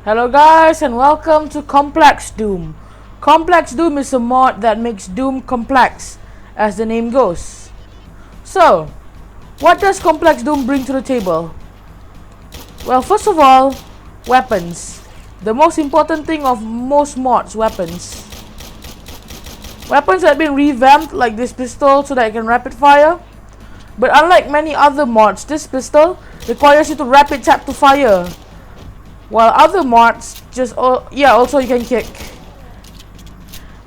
Hello guys and welcome to Complex Doom. Complex Doom is a mod that makes Doom complex, as the name goes. So, what does Complex Doom bring to the table? Well, first of all, weapons. The most important thing of most mods, weapons. Weapons have been revamped like this pistol so that it can rapid fire. But unlike many other mods, this pistol requires you to rapid tap to fire. While other mods also you can kick.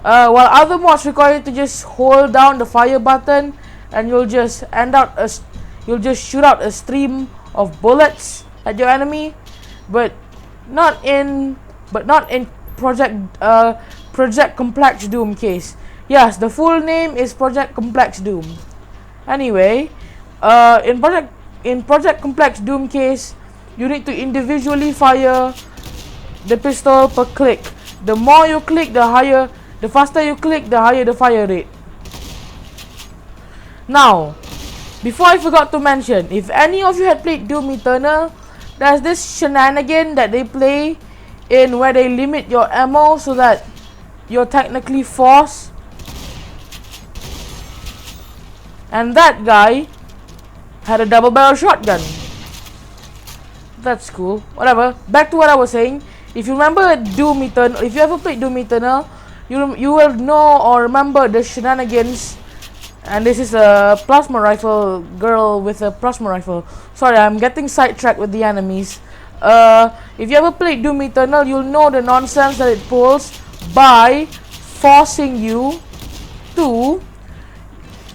While other mods require you to just hold down the fire button and you'll just shoot out a stream of bullets at your enemy, but not in Project Complex Doom case. Yes, the full name is Project Complex Doom. Anyway, in Project Complex Doom case, you need to individually fire the pistol per click. The more you click, the faster you click, the higher the fire rate. Now, before I forgot to mention, if any of you had played Doom Eternal, there's this shenanigan that they play in where they limit your ammo so that you're technically forced. And that guy had a double barrel shotgun. That's cool. Whatever. Back to what I was saying. If you remember Doom Eternal, if you ever played Doom Eternal, you will know or remember the shenanigans. And this is a plasma rifle girl with a plasma rifle. Sorry, I'm getting sidetracked with the enemies. If you ever played Doom Eternal, you'll know the nonsense that it pulls by forcing you to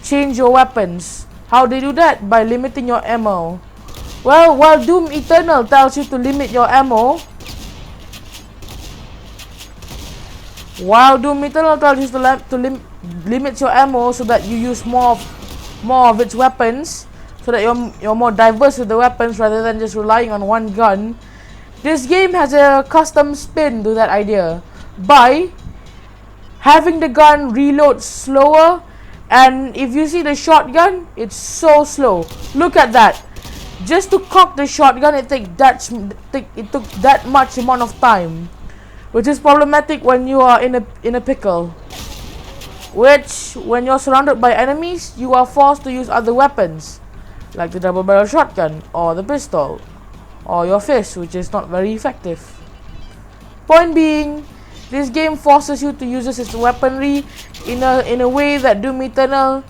change your weapons. How they do that? By limiting your ammo. Well, while Doom Eternal tells you to limit your ammo, limit your ammo so that you use more of its weapons, so that you're more diverse with the weapons rather than just relying on one gun. This game has a custom spin to that idea by having the gun reload slower, and if you see the shotgun, it's so slow. Look at that. Just to cock the shotgun, it took that much amount of time, which is problematic when you are in a pickle. Which, when you're surrounded by enemies, you are forced to use other weapons, like the double barrel shotgun, or the pistol, or your fist, which is not very effective. Point being, this game forces you to use its weaponry in a way that Doom Eternal,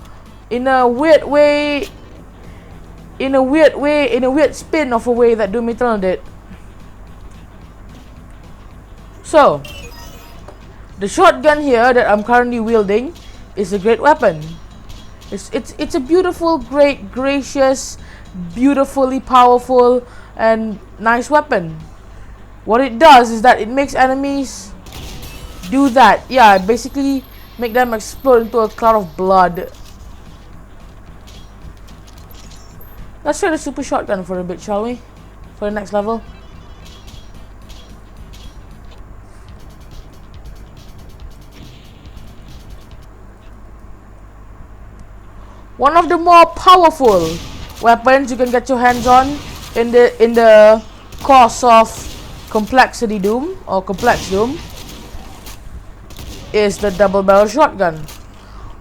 in a weird spin of a way that Doom Eternal did. So, the shotgun here that I'm currently wielding is a great weapon. It's a beautiful, great, gracious, beautifully powerful and nice weapon. What it does is that it makes enemies do that. Yeah, basically make them explode into a cloud of blood. Let's try the super shotgun for a bit, shall we? For the next level. One of the more powerful weapons you can get your hands on in the course of Complexity Doom or Complex Doom is the double barrel shotgun,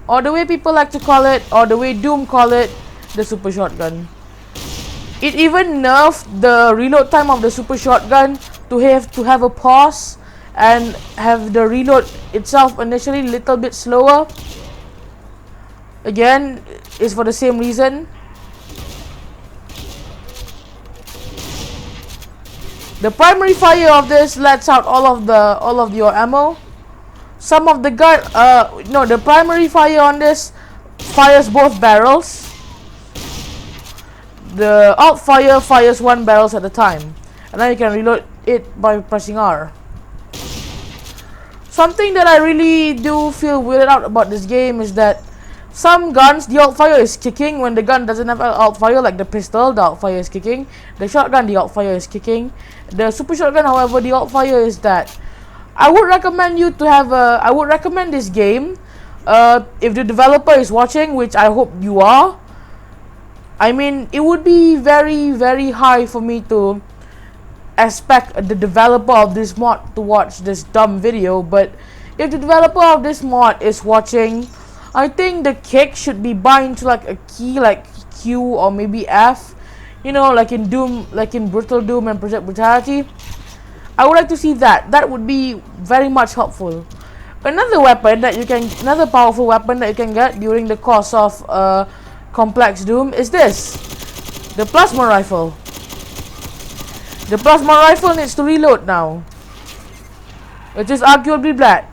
or the way people like to call it, or the way Doom call it, the super shotgun. It even nerfed the reload time of the super shotgun to have a pause and have the reload itself initially a little bit slower. Again, is for the same reason. The primary fire of this lets out all of your ammo. Some of the the primary fire on this fires both barrels. The alt fire fires one barrels at a time, and then you can reload it by pressing R. Something that I really do feel weirded out about this game is that some guns, the alt fire is kicking when the gun doesn't have alt fire, like the pistol, the alt fire is kicking. The shotgun, the alt fire is kicking. The super shotgun, however, the alt fire is that. I would recommend this game, if the developer is watching, which I hope you are. I mean, it would be very, very high for me to expect the developer of this mod to watch this dumb video, but if the developer of this mod is watching, I think the kick should be bind to like a key like Q or maybe F, you know, like in Doom, like in Brutal Doom and Project Brutality. I would like to see that. That would be very much helpful. Another weapon that you can, another powerful weapon that you can get during the course of Complex Doom is this, the plasma rifle. The plasma rifle needs to reload now, which is arguably bad.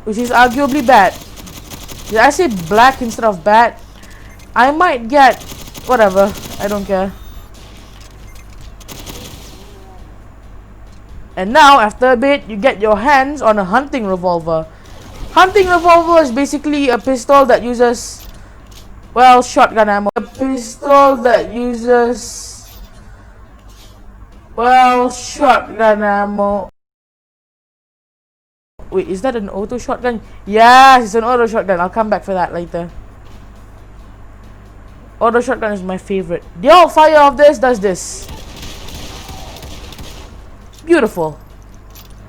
Did I say black instead of bad? I might get whatever. I don't care. And now, after a bit, you get your hands on a hunting revolver. Hunting revolver is basically a pistol that uses, well, shotgun ammo. A pistol that uses, well, shotgun ammo. Wait, is that an auto shotgun? Yes, it's an auto shotgun. I'll come back for that later. Auto shotgun is my favorite. The alt fire of this does this. Beautiful.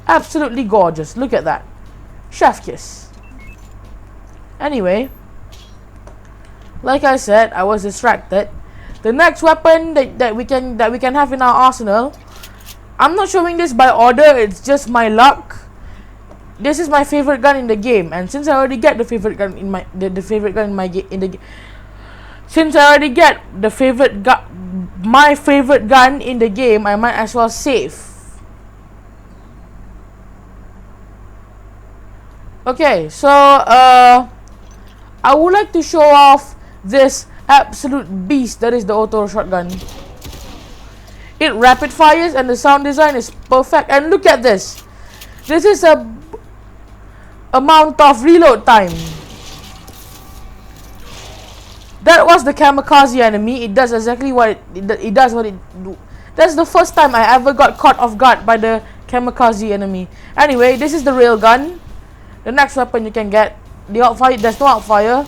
Absolutely gorgeous. Look at that. Chef kiss. Anyway, like I said, I was distracted. The next weapon that we can have in our arsenal, I'm not showing this by order, it's just my luck. This is my favorite gun in the game, and since I already get the favorite gun in my since I already get the my favorite gun in the game, I might as well save. Okay, so I would like to show off this absolute beast that is the auto shotgun. It rapid fires and the sound design is perfect. And look at this. This is a amount of reload time. That was the kamikaze enemy. It does exactly what it does. What it do. That's the first time I ever got caught off guard by the kamikaze enemy. Anyway, this is the railgun. The next weapon you can get, the outfire. There's no outfire.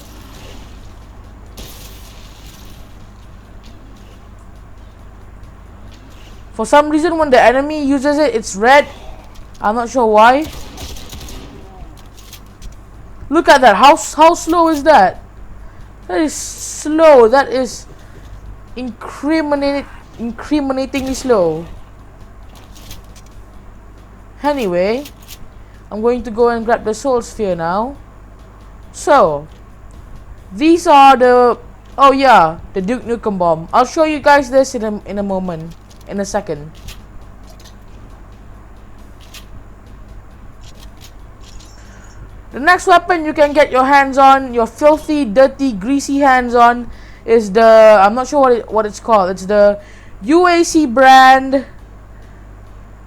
For some reason, when the enemy uses it, it's red. I'm not sure why. Look at that. How slow is that? That is slow. That is incriminatingly slow. Anyway, I'm going to go and grab the soul sphere now. So, these are the, oh yeah, the Duke Nukem bomb. I'll show you guys this in a moment, in a second. The next weapon you can get your hands on, your filthy, dirty, greasy hands on, is the, I'm not sure what it's called. It's the UAC brand.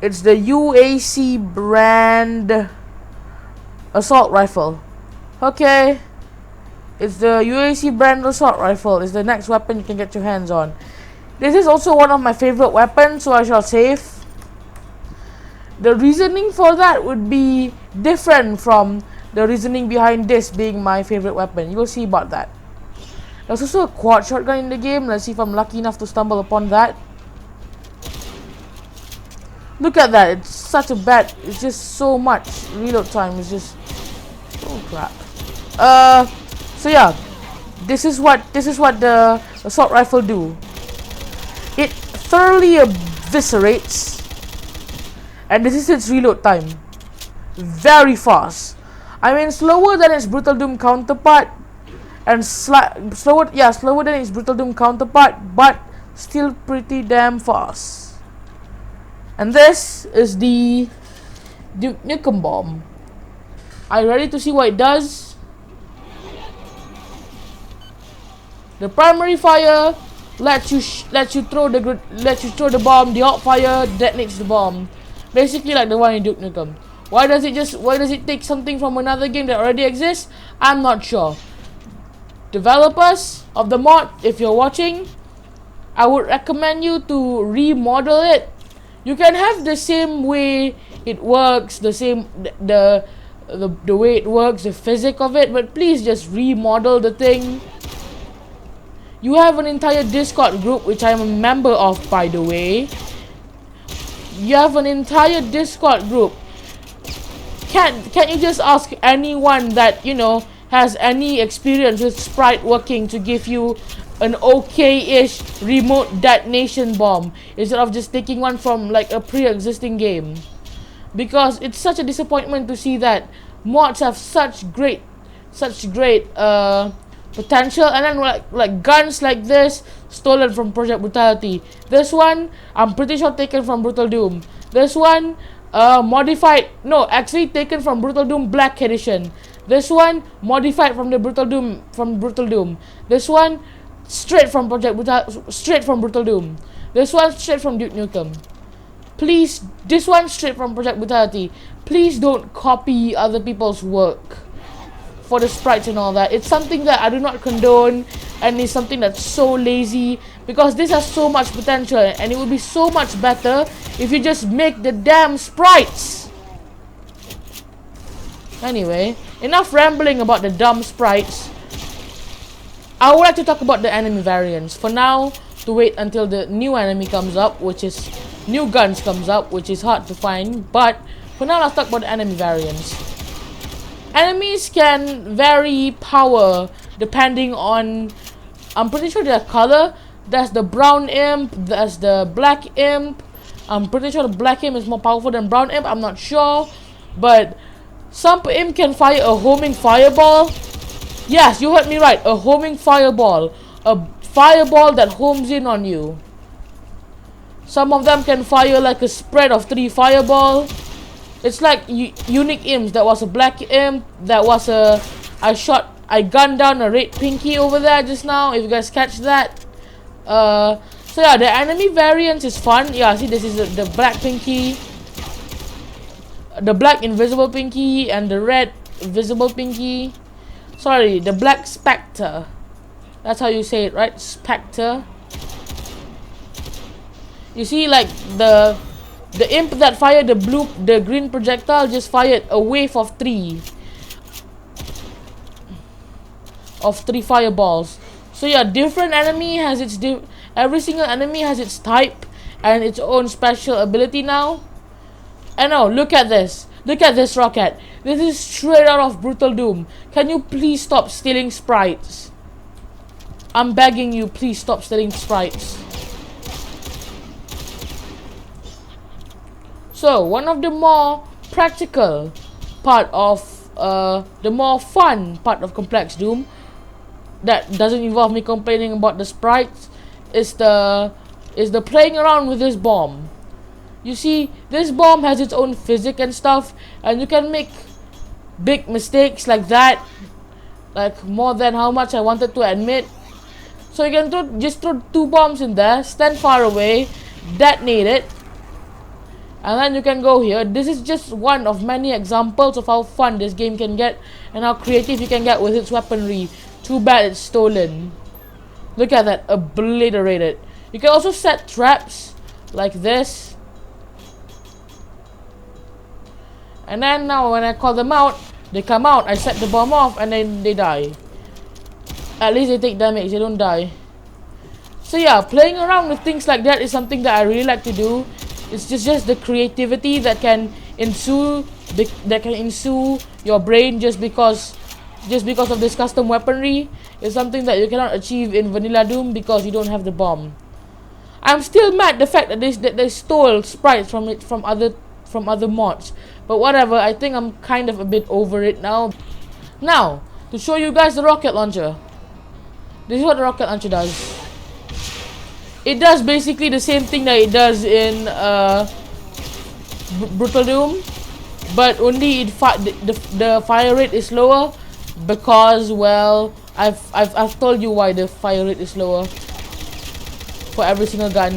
It's the UAC brand assault rifle. Okay, it's the UAC brand assault rifle. It's the next weapon you can get your hands on. This is also one of my favorite weapons, so I shall save. The reasoning for that would be different from the reasoning behind this being my favorite weapon. You will see about that. There's also a quad shotgun in the game. Let's see if I'm lucky enough to stumble upon that. Look at that. It's such a bad, it's just so much reload time. It's just, oh crap. So yeah, this is what the assault rifle do. It thoroughly eviscerates, and this is its reload time. Very fast. I mean, slower than its Brutal Doom counterpart, and slower than its Brutal Doom counterpart, but still pretty damn fast. And this is the Duke Nukem bomb. Are you ready to see what it does? The primary fire lets you throw the bomb. The alt fire detonates the bomb. Basically like the one in Duke Nukem. Why does it take something from another game that already exists? I'm not sure. Developers of the mod, if you're watching, I would recommend you to remodel it. You can have the same way it works, the way it works, the physics of it, but please just remodel the thing. You have an entire Discord group, which I am a member of, by the way. you have an entire Discord group. Can't you just ask anyone that, you know, has any experience with sprite working to give you an okay-ish remote detonation bomb instead of just taking one from like a pre-existing game? Because it's such a disappointment to see that mods have such great potential, and then like guns like this stolen from Project Brutality. This one I'm pretty sure taken from Brutal Doom. This one modified, no, actually taken from Brutal Doom Black Edition. This one modified from the Brutal Doom. This one straight from Brutal Doom. This one straight from Duke Nukem. Please, this one straight from Project Brutality. Please don't copy other people's work for the sprites and all that. It's something that I do not condone, and it's something that's so lazy, because this has so much potential and it would be so much better if you just make the damn sprites. Anyway, enough rambling about the dumb sprites. I would like to talk about the enemy variants. For now, to wait until the new enemy comes up, which is new guns comes up, which is hard to find. But for now, let's talk about the enemy variants. Enemies can vary power depending on, I'm pretty sure, their color. That's the brown imp, that's the black imp. I'm pretty sure the black imp is more powerful than brown imp, I'm not sure. But some imp can fire a homing fireball. Yes, you heard me right, a homing fireball. A fireball that homes in on you. Some of them can fire like a spread of 3 fireball. It's like unique imps. That was a black imp. That was a... I gunned down a red pinky over there just now, if you guys catch that. So yeah, the enemy variants is fun. Yeah, see, this is the black pinky, the black invisible pinky, and the red visible pinky. Sorry, the black spectre. That's how you say it, right? Spectre. You see, like the imp that fired the green projectile just fired a wave of 3 fireballs. So yeah, different enemy has its every single enemy has its type and its own special ability now. And now look at this. Look at this rocket. This is straight out of Brutal Doom. Can you please stop stealing sprites? I'm begging you, please stop stealing sprites. So, one of the more practical part of, the more fun part of Complex Doom that doesn't involve me complaining about the sprites is the playing around with this bomb. You see, this bomb has its own physics and stuff, and you can make big mistakes like that, like more than how much I wanted to admit. So you can just throw 2 bombs in there, stand far away, detonate it, and then you can go here. This is just one of many examples of how fun this game can get and how creative you can get with its weaponry. Too bad it's stolen. Look at that, obliterated. You can also set traps like this. And then now when I call them out, they come out. I set the bomb off and then they die. At least they take damage, they don't die. So yeah, playing around with things like that is something that I really like to do. It's just the creativity that can ensue your brain just because of this custom weaponry is something that you cannot achieve in Vanilla Doom because you don't have the bomb. I'm still mad the fact that they stole sprites from other mods, but whatever. I think I'm kind of a bit over it now. Now, to show you guys the rocket launcher. This is what the rocket launcher does. It does basically the same thing that it does in Brutal Doom, but only the fire rate is lower because, well, I've told you why the fire rate is lower for every single gun.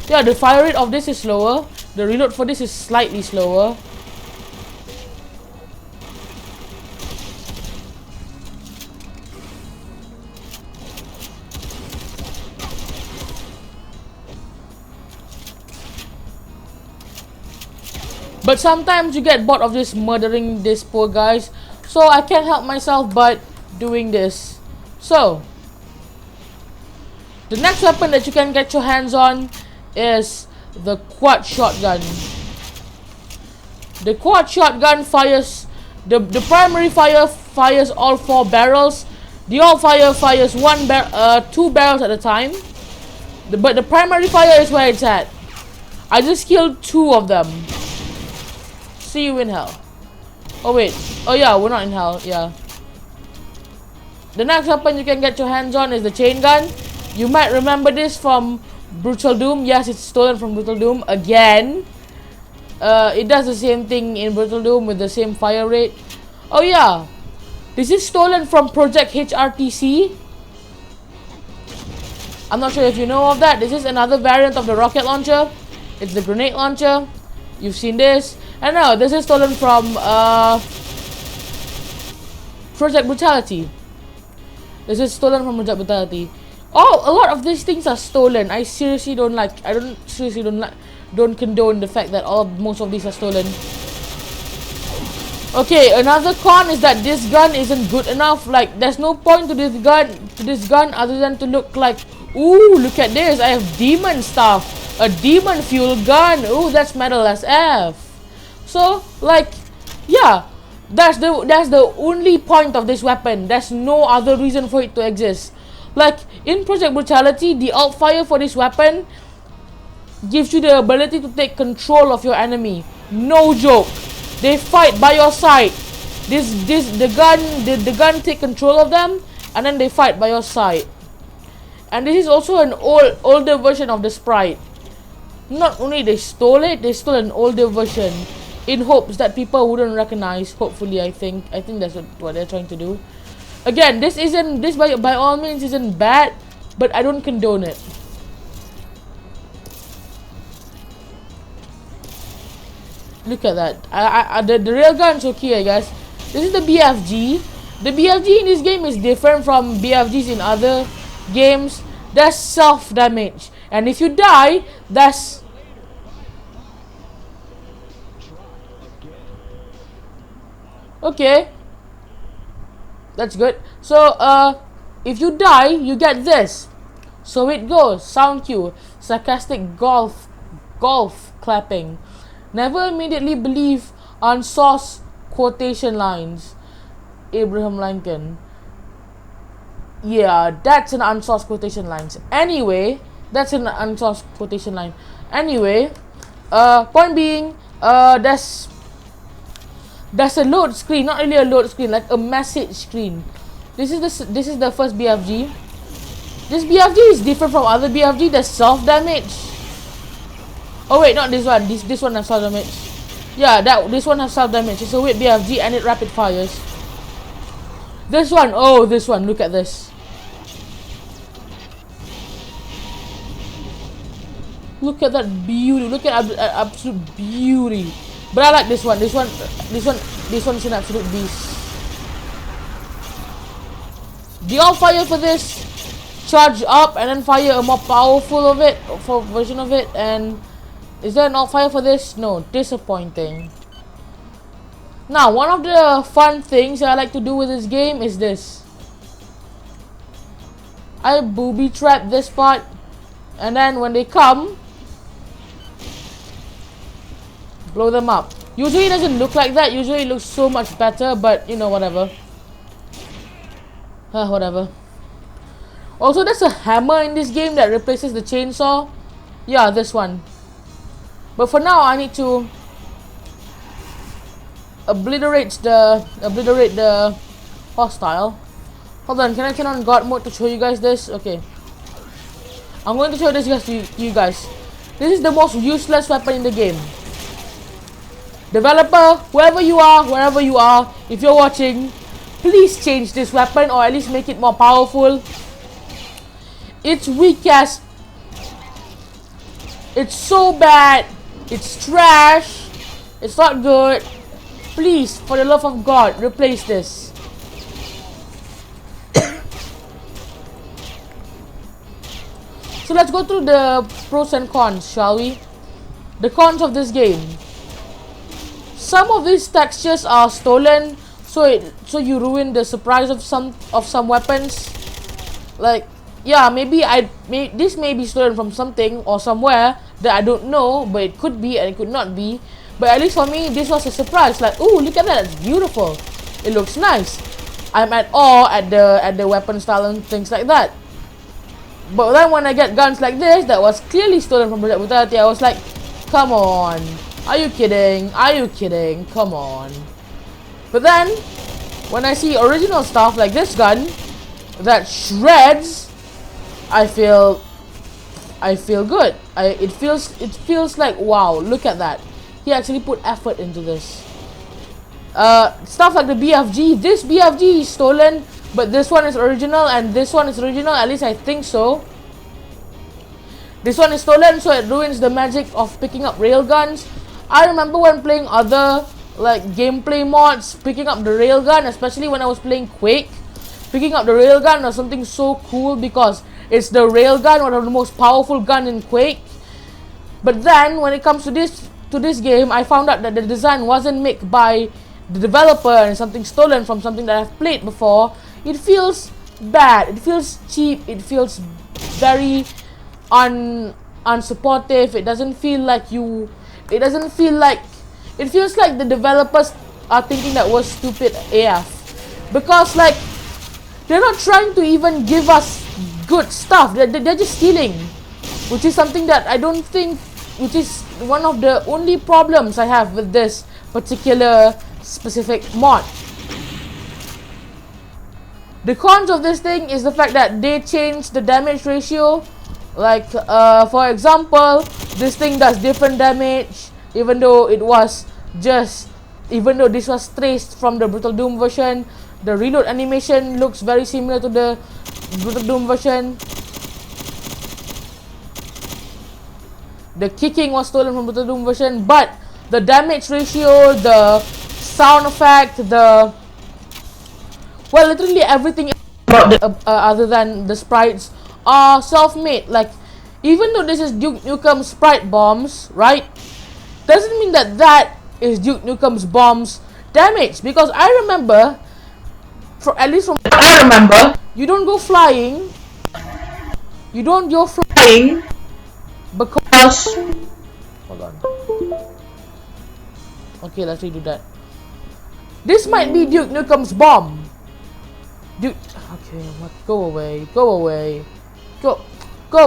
Yeah, the fire rate of this is slower. The reload for this is slightly slower. But sometimes you get bored of just murdering these poor guys, so I can't help myself but doing this. So, the next weapon that you can get your hands on is the quad shotgun. The quad shotgun fires, the primary fire fires all 4 barrels. The all fire fires 2 barrels at a time. But the primary fire is where it's at. I just killed 2 of them. See you in hell. Oh wait. Oh yeah, we're not in hell. Yeah. The next weapon you can get your hands on is the chain gun. You might remember this from Brutal Doom. Yes, it's stolen from Brutal Doom again. It does the same thing in Brutal Doom with the same fire rate. Oh yeah, this is stolen from Project HRTC. I'm not sure if you know of that. This is another variant of the rocket launcher. It's the grenade launcher. You've seen this. And no, this is stolen from Project Brutality. This is stolen from Project Brutality. Oh, a lot of these things are stolen. I seriously don't like. I don't seriously don't condone the fact that most of these are stolen. Okay, another con is that this gun isn't good enough. Like, there's no point to this gun other than to look like, ooh, look at this. I have demon stuff. A demon fuel gun. Ooh, that's metal as F. So, like, yeah, that's the only point of this weapon. There's no other reason for it to exist. Like, in Project Brutality, the alt fire for this weapon gives you the ability to take control of your enemy. No joke. They fight by your side. The gun take control of them, and then they fight by your side. And this is also an older version of the sprite. Not only they stole it, they stole an older version in hopes that people wouldn't recognize. Hopefully, I think that's what they're trying to do. Again, this by all means isn't bad, but I don't condone it. Look at that. The real gun's okay, I guess. This is the BFG. The BFG in this game is different from BFGs in other games. That's self-damage. And if you die, that's... Okay. That's good. So, if you die, you get this. So it goes. Sound cue. Sarcastic golf clapping. Never immediately believe unsourced quotation lines. Abraham Lincoln. Yeah, that's an unsourced quotation lines. Anyway, that's an unsourced quotation line. Anyway, point being, that's a load screen, not really a load screen, like a message screen. This is the first BFG. This BFG is different from other BFG. There's self damage. Oh wait, not this one. This one has self damage. Yeah, this one has self damage. It's a weird BFG and it rapid fires. This one, oh, this one. Look at this. Look at that beauty. Look at absolute beauty. But I like this one. This one's an absolute beast. The all fire for this, charge up and then fire a more powerful version of it. And is there an all fire for this? No, disappointing. Now, one of the fun things I like to do with this game is this. I booby trap this part, and then when they come, blow them up. Usually it doesn't look like that. Usually it looks so much better, but you know, whatever. Whatever. Also, there's a hammer in this game that replaces the chainsaw. Yeah, this one. But for now, I need to obliterate the hostile. Hold on, can I turn on God mode to show you guys this? Okay. I'm going to show this to you guys. This is the most useless weapon in the game. Developer, whoever you are, wherever you are, if you're watching, please change this weapon or at least make it more powerful. It's weak as... It's so bad. It's trash. It's not good. Please, for the love of God, replace this. So let's go through the pros and cons, shall we? The cons of this game. Some of these textures are stolen, so you ruin the surprise of some weapons. Like, yeah, maybe this may be stolen from something or somewhere, that I don't know, but it could be and it could not be. But at least for me, this was a surprise. Like, oh, look at that, it's beautiful. It looks nice. I'm at awe at the weapon style and things like that. But then when I get guns like this, that was clearly stolen from Project Brutality, I was like, come on. Are you kidding? Are you kidding? Come on. But then, when I see original stuff like this gun, that shreds, I feel good. It feels like, wow, look at that. He actually put effort into this. Stuff like the BFG. This BFG is stolen, but this one is original, and this one is original. At least I think so. This one is stolen, so it ruins the magic of picking up railguns. I remember when playing other like gameplay mods, picking up the railgun, especially when I was playing Quake. Picking up the railgun was something so cool because it's the railgun, one of the most powerful gun in Quake. But then when it comes to this game, I found out that the design wasn't made by the developer and something stolen from something that I've played before. It feels bad. It feels cheap. It feels very unsupportive. It doesn't feel like you. It doesn't feel like. It feels like the developers are thinking that we're stupid AF, because like they're not trying to even give us good stuff. They're just stealing, which is something that I don't think. Which is one of the only problems I have with this particular specific mod. The cons of this thing is the fact that they changed the damage ratio. Like, for example, this thing does different damage, even though this was traced from the Brutal Doom version. The reload animation looks very similar to the Brutal Doom version. The kicking was stolen from Brutal Doom version, but the damage ratio, the sound effect, literally everything about other than the sprites are self-made. Like, even though this is Duke Nukem's sprite bombs, right, doesn't mean that is Duke Nukem's bombs damage, because I remember, at least from what I remember, you don't go flying. You don't go flying because. Hold on. Okay, let's redo that. This might be Duke Nukem's bomb. Okay, what? Go away. Go away. Go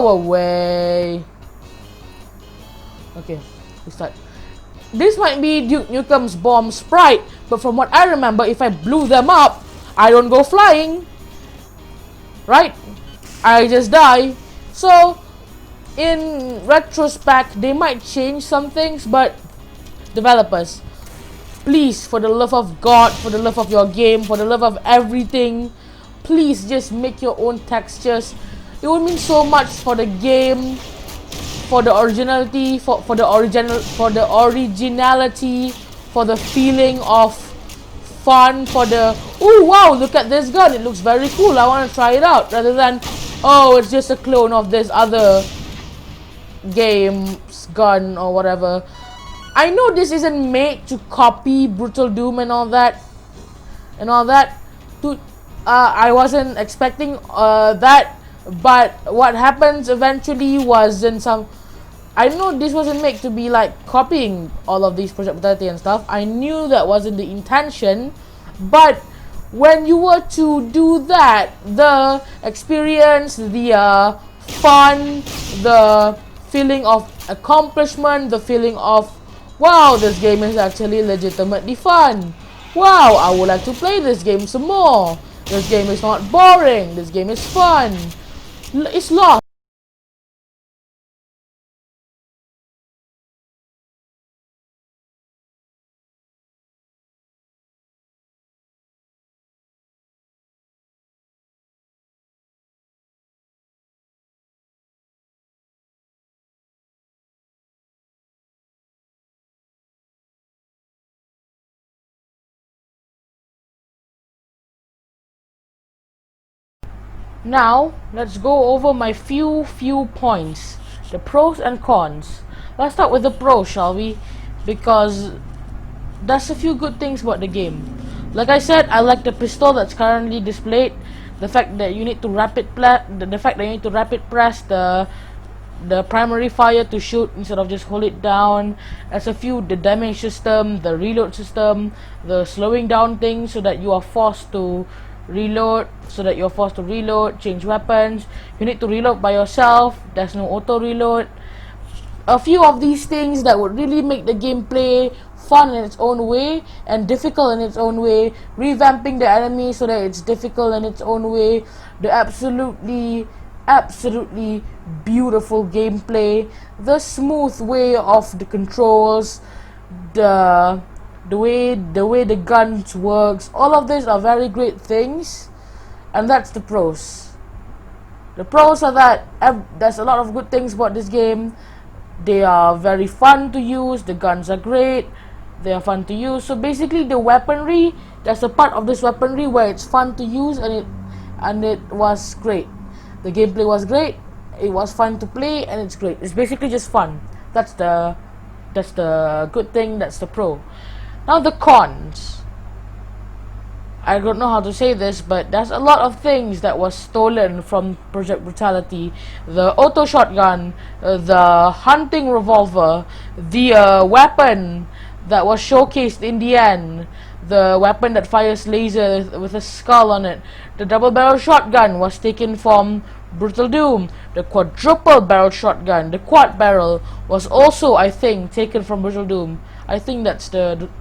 away. Okay, we start. This might be Duke Nukem's bomb sprite, but from what I remember, if I blew them up, I don't go flying. Right? I just die. So, in retrospect, they might change some things, but developers, please, for the love of God, for the love of your game, for the love of everything, please just make your own textures. It would mean so much for the game, for the originality, for the originality, for the feeling of fun, for the oh wow, look at this gun, it looks very cool, I want to try it out, rather than oh, it's just a clone of this other game's gun or whatever. I know this isn't made to copy Brutal Doom and all that. I wasn't expecting that, but what happens eventually was in some. I know this wasn't made to be like copying all of these Project Brutality and stuff. I knew that wasn't the intention, but when you were to do that, the experience, the fun, the feeling of accomplishment, the feeling of wow, this game is actually legitimately fun. Wow, I would like to play this game some more. This game is not boring. This game is fun. It's lost. Now, let's go over my few points. The pros and cons. Let's start with the pros, shall we? Because that's a few good things about the game. Like I said, I like the pistol that's currently displayed. The fact that you need to rapid press the the primary fire to shoot instead of just hold it down. There's a few, the damage system, the reload system, the slowing down thing so that you are forced to reload, change weapons. You need to reload by yourself. There's no auto reload. A few of these things that would really make the gameplay fun in its own way and difficult in its own way. Revamping the enemy so that it's difficult in its own way. The absolutely beautiful gameplay, the smooth way of the controls, the way the guns works. All of these are very great things, and that's the pros. The pros are that there's a lot of good things about this game. They are very fun to use. The guns are great. They are fun to use. So basically, the weaponry, there's a part of this weaponry where it's fun to use, and it was great. The gameplay was great. It was fun to play, and it's great. It's basically just fun. That's the good thing. That's the pro. Now the cons. I don't know how to say this, but there's a lot of things that was stolen from Project Brutality. The auto shotgun, the hunting revolver, the weapon that was showcased in the end, the weapon that fires laser with a skull on it. The double barrel shotgun was taken from Brutal Doom. The quadruple barrel shotgun, the quad barrel, was also, I think, taken from Brutal Doom. I think that's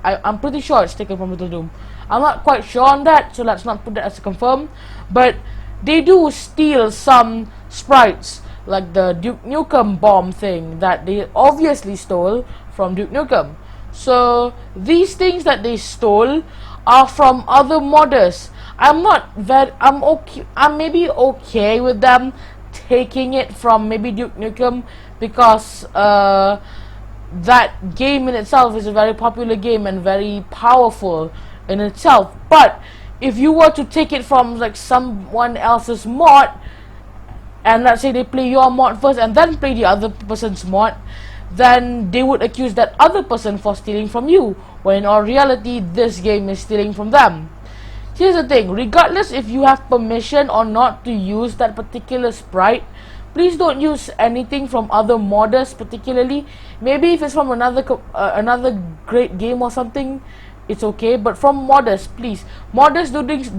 I'm pretty sure it's taken from Brutal Doom. I'm not quite sure on that, so let's not put that as a confirm. But they do steal some sprites, like the Duke Nukem bomb thing that they obviously stole from Duke Nukem. So these things that they stole are from other modders. I'm maybe okay with them taking it from maybe Duke Nukem, because that game in itself is a very popular game and very powerful in itself. But if you were to take it from like someone else's mod, and let's say they play your mod first and then play the other person's mod, then they would accuse that other person for stealing from you, when in all reality this game is stealing from them. Here's the thing, regardless if you have permission or not to use that particular sprite, please don't use anything from other modders particularly. Maybe if it's from another great game or something, it's okay, but from modders, please. Modders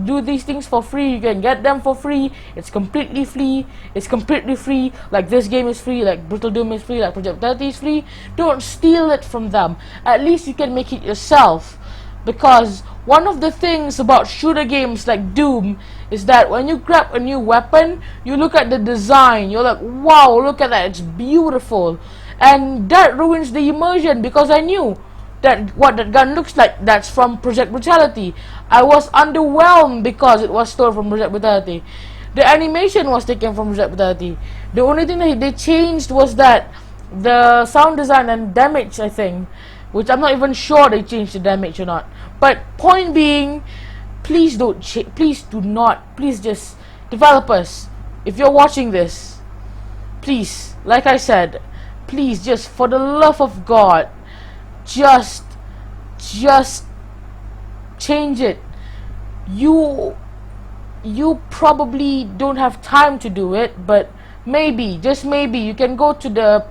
do these things for free. You can get them for free. It's completely free. Like this game is free, like Brutal Doom is free, like Project 30 is free. Don't steal it from them. At least you can make it yourself. Because one of the things about shooter games like Doom is that when you grab a new weapon, you look at the design, you're like, wow, look at that, it's beautiful. And that ruins the immersion, because I knew that what that gun looks like, that's from Project Brutality. I was underwhelmed because it was stolen from Project Brutality. The animation was taken from Project Brutality. The only thing that they changed was that the sound design and damage, I think, which I'm not even sure they changed the damage or not. But point being, please just, developers, if you're watching this, please, like I said, please, just for the love of God, just change it. You probably don't have time to do it, but maybe, just maybe, you can go to the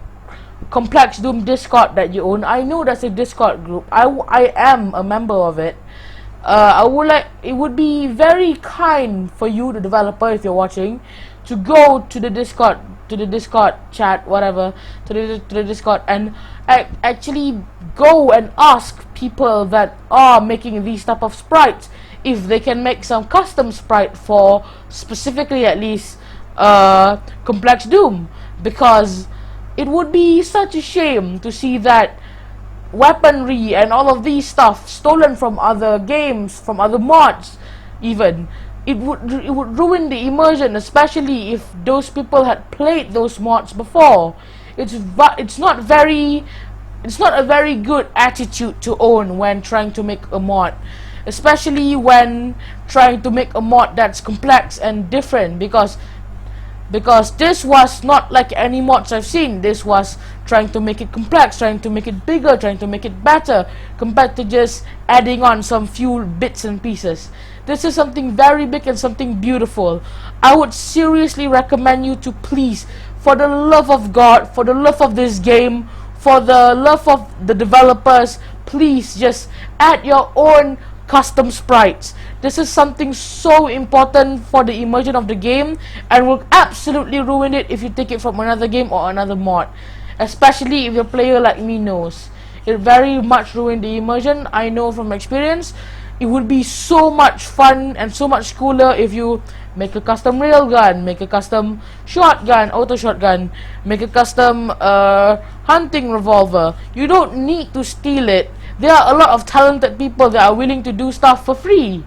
Complex Doom Discord that you own. I know that's a Discord group. I am a member of it. It would be very kind for you, the developer, if you're watching, to go to the Discord chat, whatever, to the Discord, and actually go and ask people that are making these type of sprites if they can make some custom sprite for, specifically at least, Complex Doom, because it would be such a shame to see that weaponry and all of these stuff stolen from other games, from other mods. Even it would ruin the immersion, especially if those people had played those mods before. It's not a very good attitude to own when trying to make a mod, especially when trying to make a mod that's complex and different, because this was not like any mods I've seen. This was trying to make it complex, trying to make it bigger, trying to make it better, compared to just adding on some few bits and pieces. This is something very big and something beautiful. I would seriously recommend you to please for the love of God, for the love of this game, for the love of the developers, please just add your own custom sprites. This is something so important for the immersion of the game, and will absolutely ruin it if you take it from another game or another mod, especially if your player like me knows. It very much ruined the immersion. I know from experience. It would be so much fun and so much cooler if you make a custom railgun, make a custom shotgun, auto shotgun, make a custom hunting revolver. You don't need to steal it. There are a lot of talented people that are willing to do stuff for free.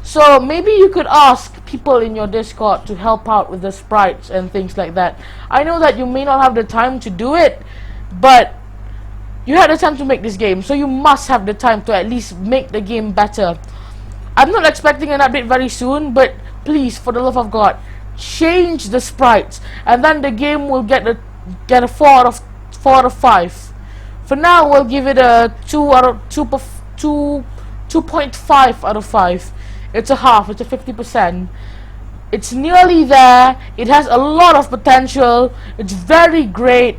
So maybe you could ask people in your Discord to help out with the sprites and things like that. I know that you may not have the time to do it, but you had the time to make this game, so you must have the time to at least make the game better. I'm not expecting an update very soon, but please, for the love of God, change the sprites, and then the game will get a 4 out of 5. For now, we'll give it a 2.5 out of 5. It's a half. It's a 50%. It's nearly there. It has a lot of potential. It's very great.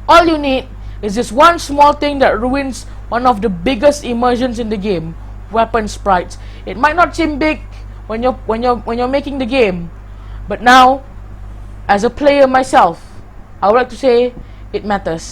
All you need is just one small thing that ruins one of the biggest immersions in the game: weapon sprites. It might not seem big when you're making the game, but now, as a player myself, I would like to say it matters.